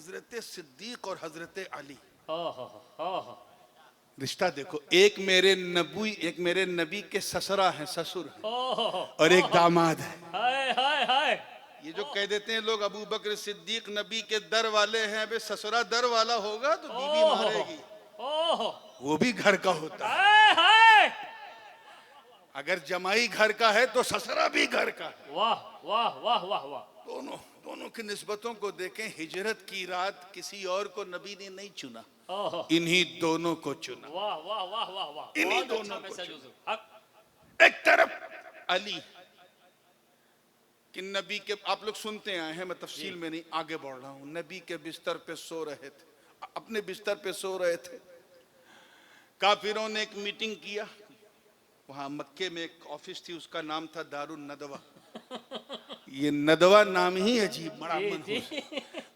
हजरत सिद्दीक और हजरत अली, ओहो रिश्ता देखो, एक मेरे नबी के ससुरा हैं, ससुर हैं, ओहो और एक दामाद है। हाय हाय हाय। ये जो कह देते हैं लोग अबू बकर सिद्दीक नबी के दर वाले हैं, बे ससुरा दर वाला होगा तो बीवी मारेगी, ओहो वो भी घर का होता है। हाय हाय। अगर जमाई घर का है तो ससुरा भी घर का है। वाह वाह वाह वाह वाह। दोनों की निस्बतों को देखें, हिजरत की रात किसी और को नबी ने नहीं चुना, ओहो इन्हीं दोनों को चुना। वाह वाह वाह वाह वाह। इन्हीं बहुत अच्छा दोनों को मैसेज चुना। हुजूर। हक। एक तरफ अली कि नबी के, आप लोग सुनते आए हैं, मैं तफसील में नहीं आगे बढ़ रहा हूं, नबी के बिस्तर पे सो रहे थे, अपने बिस्तर पे सो रहे थे। काफिरों ने एक मीटिंग किया, वहां मक्के में एक ऑफिस थी, उसका नाम था दारुन नदवा। ये नदवा नाम ही अजीब, बड़ा मनहूस।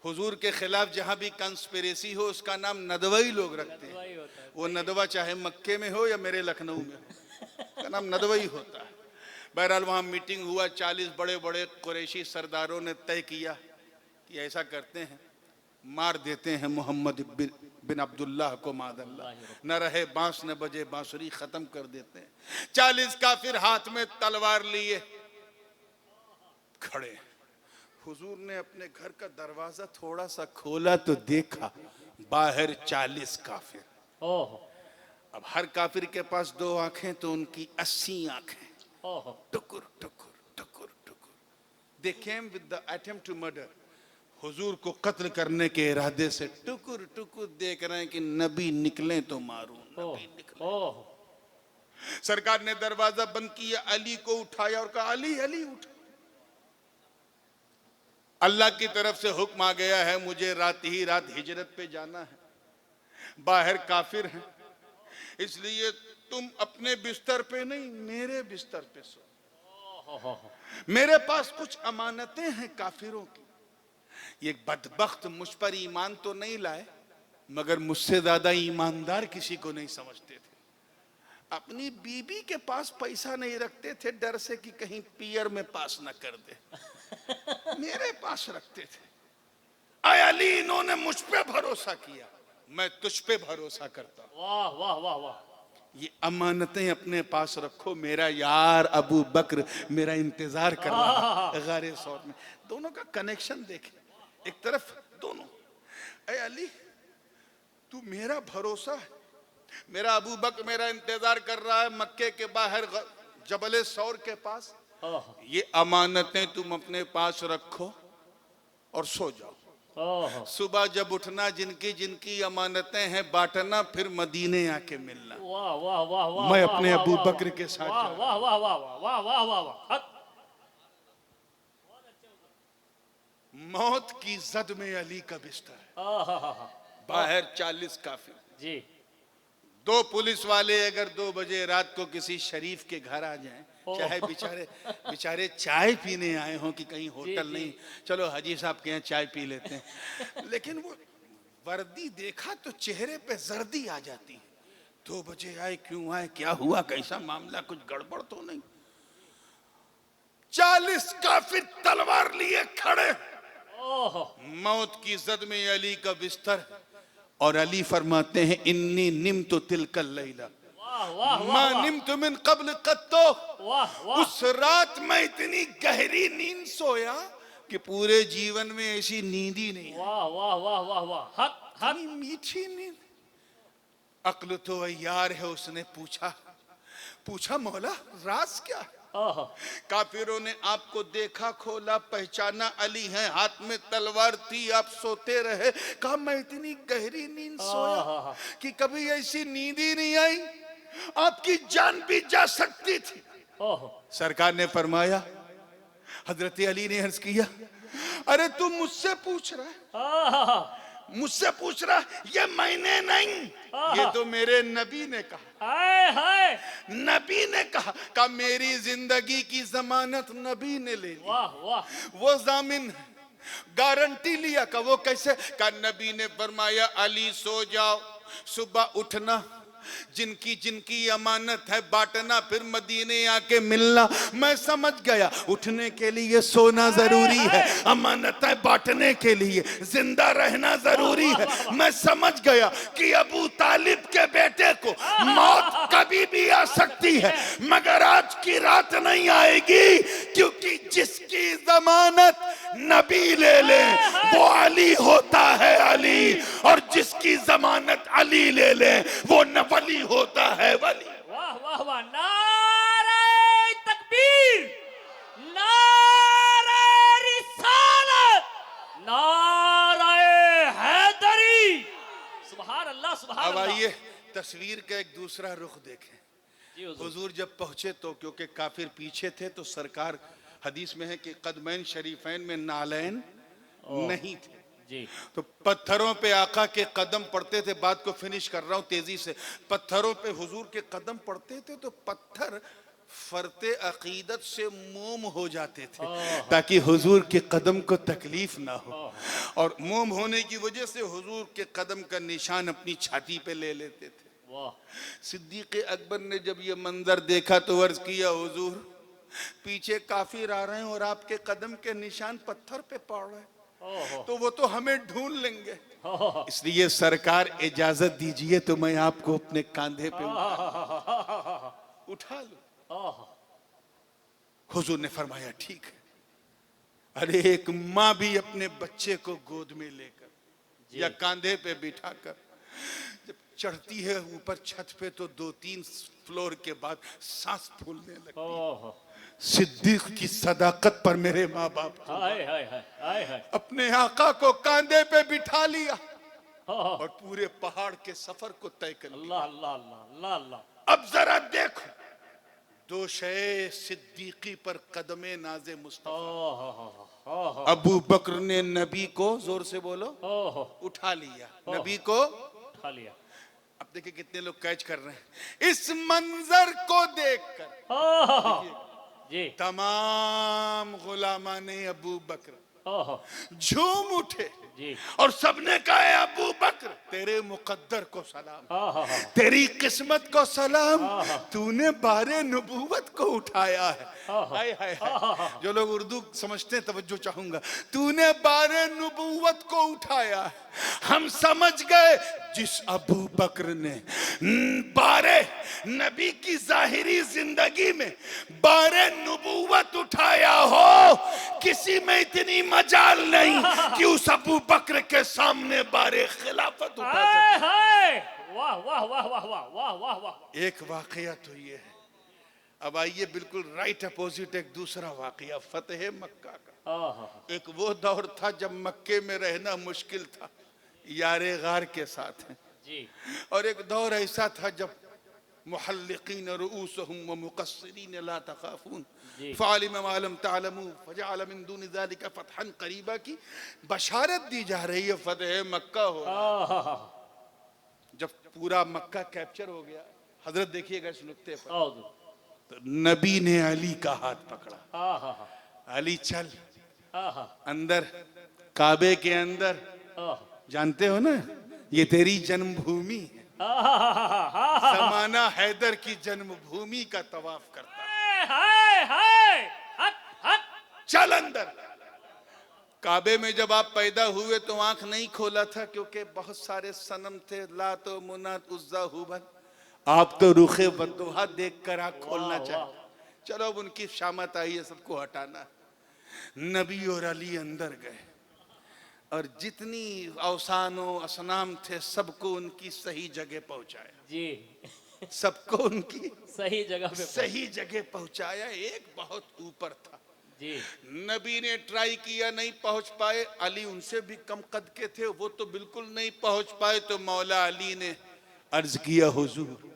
हुजूर के खिलाफ जहां भी कंस्पिरेसी हो उसका नाम नदवा ही लोग रखते हैं। वो नदवा चाहे मक्के में हो या मेरे लखनऊ में हो, उसका नाम नदवा ही होता है। बहरहाल वहां मीटिंग हुआ, 40 बड़े बड़े कुरैशी सरदारों ने तय किया कि ऐसा करते हैं, मार देते हैं मोहम्मद बिन अब्दुल्लाह को, मादल्ला, न रहे बांस न बजे बांसुरी, खत्म कर देते हैं। 40 काफिर हाथ में तलवार लिए खड़े। हुजूर ने अपने घर का दरवाजा थोड़ा सा खोला तो देखा बाहर 40 काफिर। ओहो अब हर काफिर के पास 2 आंखें तो उनकी 80 आंखें। ओहो टुकुर टुकुर टुकुर टुकुर। They came with the attempt to murder. हुजूर को कत्ल करने के इरादे से टुकुर टुकुर देख रहे हैं कि नबी निकले तो मारूं, नबी निकले। ओहो। सरकार ने दरवाजा बंद किया, अली को उठाया और कहा अली अली उठ। अल्लाह की तरफ से हुक्म आ गया है, मुझे रात ही रात हिजरत पे जाना है, बाहर काफिर हैं, इसलिए तुम अपने बिस्तर पे नहीं मेरे बिस्तर पे सो। मेरे पास कुछ अमानतें हैं काफिरों की। ये बदबख्त मुझ पर ईमान तो नहीं लाए, मगर मुझसे ज्यादा ईमानदार किसी को नहीं समझते थे। अपनी बीबी के पास पैसा नहीं रखते थे, डर से कि कहीं पियर में पास न कर दे, मेरे पास रखते थे। आय अली, इन्होंने मुझ पे भरोसा किया, मैं तुझ पे भरोसा करता हूं। वाह वाह वाह वाह। ये अमानतें अपने पास रखो, मेरा यार अबू बकर मेरा इंतजार कर रहा है गारे सौर में। दोनों का कनेक्शन देखें, एक तरफ दोनों, ऐ अली तू मेरा भरोसा है, मेरा अबू बकर मेरा इंतजार कर रहा है मक्के के बाहर जबले सौर के पास, ये अमानतें तुम अपने पास रखो और सो जाओ। सुबह जब उठना जिनकी जिनकी अमानतें हैं बांटना, फिर मदीने आके मिलना। वाह वाह वाह वाह। मैं अपने अबू बकर के साथ वाह वाह वाह वाह वाह वाह वाह वाह। मौत की जद में अली का बिस्तर है, बाहर 40 काफिर जी। 2 पुलिस वाले अगर 2 बजे रात को किसी शरीफ के घर आ जाएं, चाहे बेचारे चाय पीने आए हों कि कहीं होटल नहीं, चलो हाजी साहब के यहाँ चाय पी लेते हैं, लेकिन वो वर्दी देखा तो चेहरे पे जर्दी आ जाती है। 2 बजे आए, क्यों आए, क्या हुआ, कैसा मामला, कुछ गड़बड़ तो नहीं। 40 काफिर तलवार लिए खड़े, मौत की जद में अली का बिस्तर, और अली फरमाते हैं इन्नी निम्तु तिलकल लैला मा निम्तु मिन क़ब्ल क़त्तो। उस रात मैं इतनी गहरी नींद सोया कि पूरे जीवन में ऐसी नींद ही नहीं। वाह वाह वाह वाह वाह। हक हक। मीठी नींद। अक्ल तो अय्यार है, उसने पूछा मौला राज क्या है। काफिरों ने आपको देखा, खोला, पहचाना अली हैं, हाथ में तलवार थी, आप सोते रहे। कहा मैं इतनी गहरी नींद सोया कि कभी ऐसी नींद ही नहीं आई, आपकी जान भी जा सकती थी। सरकार ने फरमाया, हजरत अली ने अर्ज किया, अरे तू मुझसे पूछ रहा है, मुझसे पूछ रहा, ये मैंने नहीं, ये तो मेरे नबी ने कहा। नबी ने कहा मेरी जिंदगी की जमानत नबी ने ले ली। वाह वाह। वो जामिन गारंटी लिया। का वो कैसे? का नबी ने फरमाया अली सो जाओ, सुबह उठना, जिनकी जिनकी अमानत है बांटना, फिर मदीने आके मिलना। मैं समझ गया उठने के लिए सोना जरूरी है, अमानतें बांटने के लिए जिंदा रहना जरूरी है। मैं समझ गया कि अबू तालिब के बेटे को मौत कभी भी आ सकती है, मगर आज की रात नहीं आएगी, क्योंकि जिसकी जमानत नबी ले ले वो अली होता है अली, और जिसकी जमानत अली ले ले वो वली होता है वली। वाह वाह वाह, नारे तकबीर, नारे रिसालत, नारे हैदरी, सुभान अल्लाह सुभान अब अल्लाह। आइए तस्वीर का एक दूसरा रुख देखें। जी हुजूर। हुजूर जब पहुंचे तो क्योंकि काफिर पीछे थे, तो सरकार, हदीस में है कि कदमैन शरीफैन में नालैन नहीं थे, जी तो पत्थरों पे आका के कदम पड़ते थे। बात को फिनिश कर रहा हूं तेजी से। पत्थरों पे हुजूर के कदम पड़ते थे तो पत्थर फरते अकीदत से मोम हो जाते थे, ताकि हुजूर के कदम को तकलीफ ना हो, और मोम होने की वजह से हुजूर के कदम का निशान अपनी छाती पे ले लेते थे। वाह। सिद्दीक अकबर ने जब ये मंजर देखा तो अर्ज किया, हुजूर पीछे काफिर आ रहे हैं और आपके कदम के निशान पत्थर पे पड़ रहे हैं, तो वो तो हमें ढूंढ लेंगे, इसलिए सरकार इजाजत दीजिए तो मैं आपको अपने कांधे पे उठा लूं। हुजूर ने फरमाया ठीक है। अरे एक माँ भी अपने बच्चे को गोद में लेकर या कांधे पे बिठाकर जब चढ़ती है ऊपर छत पे, तो 2-3 फ्लोर के बाद सांस फूलने लगती है। सिद्दीक की सदाकत पर मेरे माँ बाप हाय हाय हाय हाय हाय। अपने आका को कांधे पे बिठा लिया और पूरे पहाड़ के सफर को तय कर लिया। अल्लाह अल्लाह अल्लाह अल्लाह। अब जरा देखो, दो शे सिद्दीकी पर कदमे नाज़े मुस्तफा। अबू बकर ने नबी को, जोर से बोलो, उठा लिया, नबी को उठा लिया। अब देखिए कितने लोग कैच कर रहे हैं इस मंजर को देखकर। जी तमाम गुलामाने अबू बकर झूम उठे जी। और सबने कहा, अबू बकर तेरे मुकद्दर को सलाम, तेरी किस्मत को सलाम, तूने बारे नबूवत को उठाया है। हाय हाय हाय, जो लोग उर्दू समझते हैं तवज्जो चाहूंगा। तूने बारे नबूवत को उठाया है। हम समझ गए जिस अबू बकर ने बारे नबी की जाहिरी जिंदगी में बारे नबूवत उठाया हो, किसी में इतनी मजाल नहीं कि उस अबू बकर के सामने बारे खिलाफत उठा सके। वाह वाह वाह वाह वाह वाह वाह वाह। एक वाकया तो ये है। अब आइए बिल्कुल राइट अपोजिट एक दूसरा वाकया, फतेह मक्का का। एक वो दौर था जब मक्के में रहना मुश्किल था, यारे गार के साथ हैं जी। और एक दौर ऐसा था जब मुहल्लिकीन रुऊसहुम व मुक़स्सिरीन ला तख़ाफ़ून फ़अलिम मा लम तअलमू फ़जअल मिन दूनि ज़ालिका फ़तहन क़रीबा की बशारत दी जा रही है। फतेह मक्का हो, जब पूरा मक्का कैप्चर हो गया, हजरत देखिएगा इस नुक्ते पर, तो नबी ने अली का हाथ पकड़ा। अली चल अंदर, काबे के अंदर, जानते हो ना ये तेरी जन्मभूमि है, ज़माना हैदर की जन्मभूमि का तवाफ करता है। चल अंदर। काबे में जब आप पैदा हुए तो आंख नहीं खोला था, क्योंकि बहुत सारे सनम थे, लात मुनात उज्जा हुबल। आप तो रुखे बदुहा देखकर आंख खोलना चाहे। चलो अब उनकी शामत आई है, सबको हटाना। नबी और अली अंदर गए और जितनी औसानो असनाम थे सबको उनकी सही जगह पहुंचाया जी। सबको उनकी सही जगह पे सही जगह पहुंचाया। एक बहुत ऊपर था जी। नबी ने ट्राई किया, नहीं पहुंच पाए। अली उनसे भी कम कद के थे, वो तो बिल्कुल नहीं पहुंच पाए। तो मौला अली ने अर्ज किया, हुजूर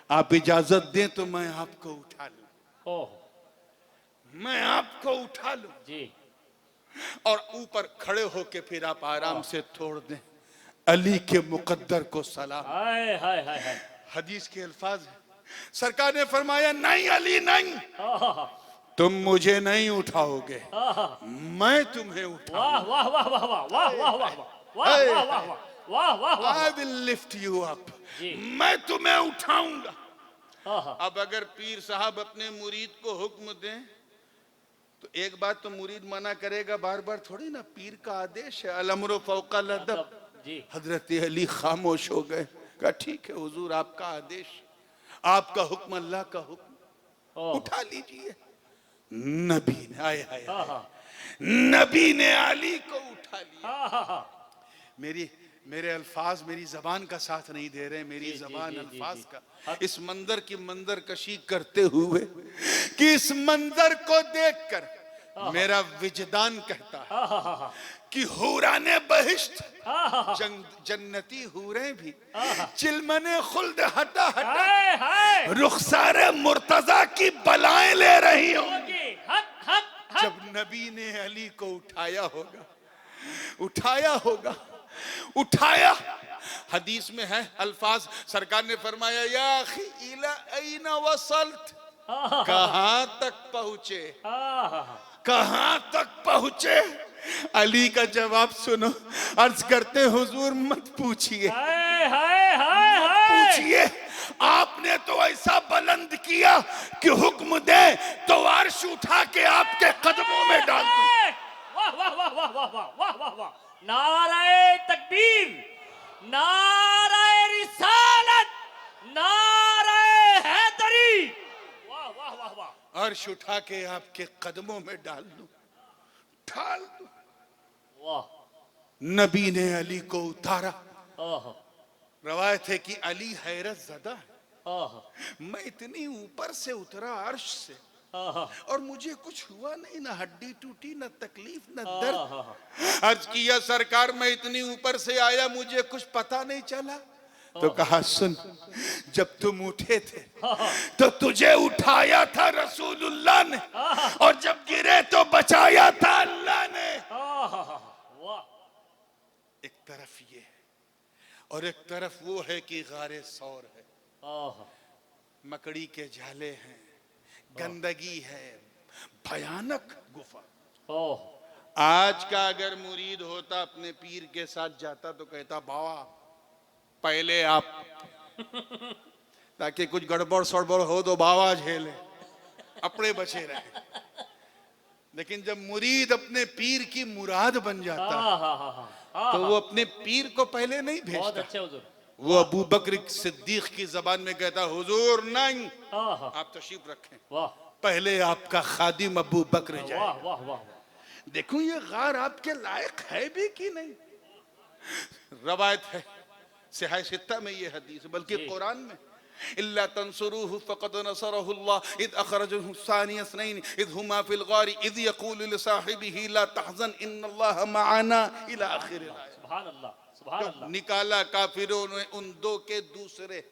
आप इजाजत दें तो मैं आपको उठा लूं, मैं आपको उठा लूं जी। और ऊपर खड़े होके फिर आप आराम से छोड़ दें। अली के मुकद्दर को सलाम। हाय हाय हाय हाय। हदीस के अल्फाज हैं, सरकार ने फरमाया, नहीं अली नहीं, तुम मुझे नहीं उठाओगे, मैं तुम्हें उठाऊंगा। वाह वाह वाह वाह वाह वाह वाह वाह वाह वाह वाह वाह वाह वाह। I will lift you up. जी। मैं तुम्हें उठाऊंगा। आहा, अब अगर पीर साहब अपने मुरीद को हुक्म दें तो एक बात तो मुरीद मना करेगा बार बार थोड़ी ना, पीर का आदेश है, अलअम्रु फौकल अदब। अदब, जी। हजरत अली खामोश हो गए, कहा ठीक है हुजूर, आपका आदेश, आपका हुक्म, अल्लाह का हुक्म, ओह, उठा लीजिए। नबी ने आए आए आहा, नबी ने अली को उठा लिया। आहा, मेरे अल्फाज मेरी जबान का साथ नहीं दे रहे, मेरी जी, जी, जबान जी, जी, अल्फाज जी। का इस मंजर की मंजर कशी करते हुए कि इस मंजर को देखकर मेरा विजदान कहता है आहा, कि हूराने बहिश्त, आहा, जन्नती हूरें भी आहा। चिलमने खुल्द हटा हटा हाय हाय, रुखसारे मुर्तजा की बलाएं ले रही होंगी। होगी, हक हक हक। जब नबी ने अली को उठाया होगा, उठाया होगा, उठाया। हदीस में है अल्फाज, सरकार ने फरमाया या अखी इला ऐना वसल्त, कहां तक पहुंचे, आहा, कहां तक पहुंचे। अली का जवाब सुनो, अर्ज करते हुजूर मत पूछिए, हाय हाय हाय हाय। पूछिए, आपने तो ऐसा बुलंद किया कि हुक्म दे तो अर्श उठा के आपके कदमों में डाल दूं। वाह वाह वाह वाह वाह वाह वाह वाह वाह, नाराए तकबीर, नाराए रिसालत, नाराए हैदरी, वाह वाह वाह वाह। अर्श उठा के आपके कदमों में डाल दूं, डाल दूं। वाह, नबी ने अली को उतारा। आहा, रवायत है कि अली हैरत ज़दा है, आहा, मैं इतनी ऊपर से उतरा अर्श से आहा, और मुझे कुछ हुआ नहीं, ना हड्डी टूटी, ना तकलीफ, ना आहा, दर्द। अर्ज किया सरकार मैं इतनी ऊपर से आया, मुझे कुछ पता नहीं चला। तो कहा सुन, जब तुम उठे थे तो तुझे उठाया था रसूलुल्लाह ने, और जब गिरे तो बचाया था अल्लाह ने। आहा, वाह, एक तरफ ये है और एक तरफ वो है कि गारे सौर है, आहा, मकड़ी के झाले हैं, गंदगी है, भयानक गुफा। ओह, आज का अगर मुरीद होता अपने पीर के साथ जाता तो कहता बाबा पहले आप, ताकि कुछ गड़बड़ सड़बड़ हो तो बाबा झेले, अपने बचे रहे। लेकिन जब मुरीद अपने पीर की मुराद बन जाता आहा, तो वो अपने पीर को पहले नहीं बहुत भेजता। अच्छे हुजूर, वो अबू बकर सिद्दीक की जबान में कहता हुजूर नहीं, आहा, आप तशरीफ रखें, वाह पहले आपका खादिम अबू बकर वाह जाए। वाह वाह वाह, देखो ये गार आपके लायक है भी कि नहीं। रवायत है सहीह सित्ता में ये हदीस, बल्कि जी। कुरान में, इल्ला तंसुरूहु फक़द नसरहुल्लाह इद अखरजहु सानिय स्नैन इद हुमा फिल गार इद यक़ूलु लिसाहिबिही ला तहज़न इन्नल्लाह मअना इला आखिर। सुभान अल्लाह, सुभान अल्लाह। निकाला काफिरों ने उन दो के दूसरे,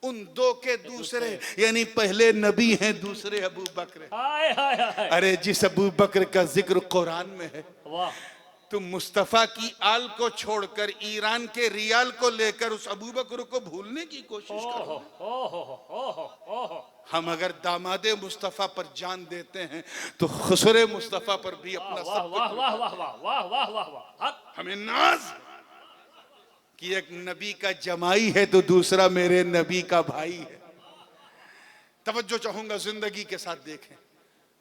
उन दो के दूसरे, यानी पहले नबी हैं, दूसरे अबू बकर। हाय हाय हाय, अरे जिस अबू बकर का जिक्र कुरान में है, वाह, तुम मुस्तफा की आल को छोड़कर ईरान के रियाल को लेकर उस अबू बकर को भूलने की कोशिश ओहो करो। ओहो ओहो ओहो, हम अगर दामादे मुस्तफा पर जान देते हैं तो खुसरे मुस्तफा पर भी अपना वाह सब वाह कुछ। वाह वाह वाह वाह वाह वाह वाह, हक, हमें नाज कि एक नबी का जमाई है तो दूसरा मेरे नबी का भाई है। तवज्जो चाहूंगा, जिंदगी के साथ देखें।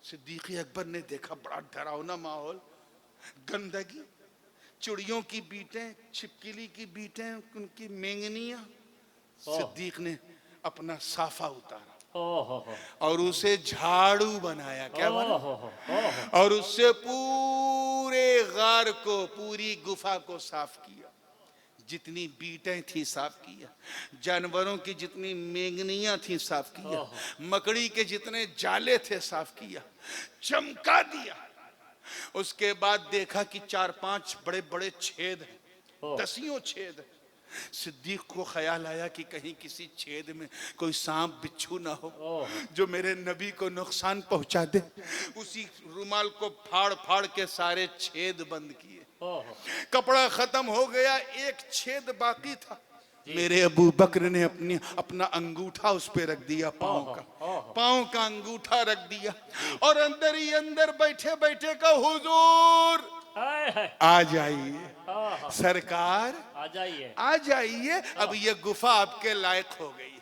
सिद्दीक अकबर ने देखा बड़ा डरावना माहौल, गंदगी, चिड़ियों की बीटें, छिपकली की बीटें, उनकी मेंगनियां। सिद्दीक ने अपना साफा उतारा ओहो और उसे झाड़ू बनाया। क्या बना? ओहो ओहो, और उससे पूरे गार को, पूरी गुफा को साफ किया। जितनी बीटें थी साफ किया, जानवरों की जितनी मेंगनियां थी साफ किया, मकड़ी के जितने जाले थे साफ किया, चमका दिया। उसके बाद देखा कि 4-5 बड़े बड़े छेद हैं, दसियों छेद हैं। सिद्दीक को ख्याल आया कि कहीं किसी छेद में कोई सांप बिच्छू ना हो जो मेरे नबी को नुकसान पहुंचा दे। उसी रुमाल को फाड़ फाड़ के सारे छेद बंद किए। कपड़ा खत्म हो गया, एक छेद बाकी था। मेरे अबू बकर ने अपना अंगूठा उस पे रख दिया, पांव का अंगूठा रख दिया और अंदर ही अंदर बैठे बैठे का हुजूर हाय हाय आ जाइए हाँ, हाँ, सरकार, आ जाइए। आ जाइए, अब ये गुफा आपके लायक हो गई